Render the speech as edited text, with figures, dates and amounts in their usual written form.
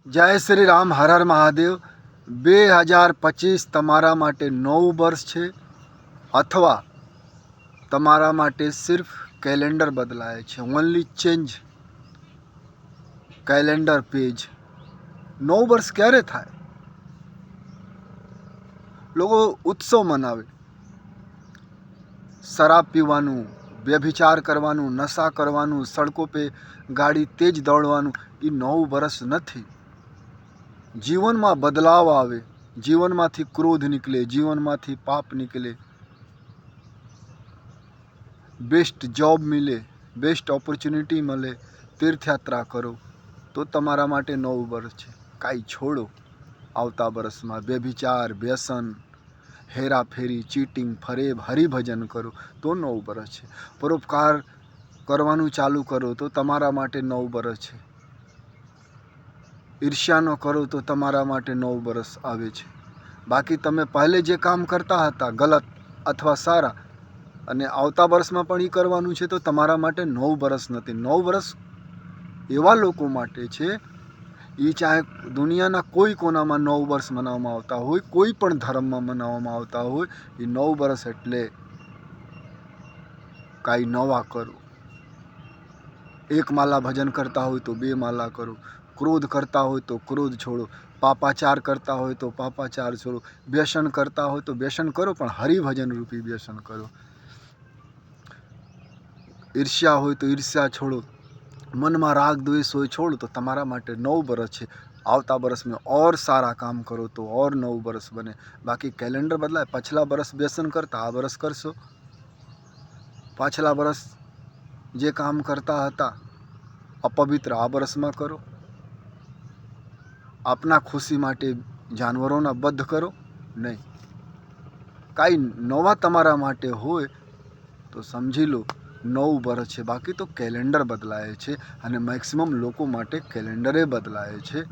જય શ્રી રામ, હર હર મહાદેવ. 2025 તમારા માટે નવું વર્ષ છે, અથવા તમારા માટે સિર્ફ કેલેન્ડર બદલાય છે. Only change calendar page. નવું વર્ષ ક્યારે થાય? લોકો ઉત્સવ મનાવે, શરાબ પીવાનું, વ્યભિચાર કરવાનું, નશા કરવાનું, સડકો પે ગાડી તેજ દોડવાનું, એ નવું વર્ષ નથી. જીવનમાં બદલાવ આવે, જીવનમાંથી ક્રોધ નીકળે, જીવનમાંથી પાપ નીકળે, બેસ્ટ જોબ મિલે, બેસ્ટ ઓપોર્ચ્યુનિટી મળે, તીર્થયાત્રા કરો, તો તમારા માટે નવું વર્ષ છે. કાંઈ છોડો આવતા વર્ષમાં. વ્યભિચાર, વ્યસન, હેરાફેરી, ચીટિંગ, ફરેબ, હરિભજન કરો તો નવું વર્ષ છે. પરોપકાર કરવાનું ચાલુ કરો તો તમારા માટે નવું વર્ષ છે. ઈર્ષ્યા ન કરો તો તમારા માટે નવું વર્ષ આવે છે. બાકી તમે પહેલે જે કામ કરતા હતા ગલત અથવા સારા, અને આવતા વર્ષમાં પણ એ કરવાનું છે, તો તમારા માટે નવું વર્ષ નથી. નવું વર્ષ એવા લોકો માટે છે, એ ચાહે દુનિયાના કોઈ કોનામાં નવું વર્ષ મનાવવામાં આવતા હોય, કોઈ પણ ધર્મમાં મનાવવામાં આવતા હોય, એ નવું વર્ષ એટલે કાંઈ નવા કરો. એક માલા ભજન કરતા હોય તો 2 માલા કરો. ક્રોધ કરતા હોય તો ક્રોધ છોડો. પાપાચાર કરતા હોય તો પાપાચાર છોડો. વ્યસન કરતા હોય તો વ્યસન કરો, પણ હરિભજન રૂપી વ્યસન કરો. ઈર્ષ્યા હોય તો ઈર્ષ્યા છોડો. મનમાં રાગ દ્વેષ હોય છોડો, તો તમારા માટે નવું વર્ષ છે. આવતા વર્ષ में और सारा काम करो तो और नવું વર્ષ બને. બાકી કેલેન્ડર બદલાય. પાછલા વર્ષ વ્યસન કરતા, આ વર્ષ કરશો. પાછલા વર્ષ જે કામ કરતા હતા અપવિત્ર, આ વર્ષમાં કરો. આપના ખુશી માટે જાનવરોના વધ કરો નહીં. કાંઈ નવા તમારા માટે હોય તો સમજી લો નવું વર્ષ છે. બાકી તો કેલેન્ડર બદલાય છે, અને મેક્સિમમ લોકો માટે કેલેન્ડરે બદલાય છે.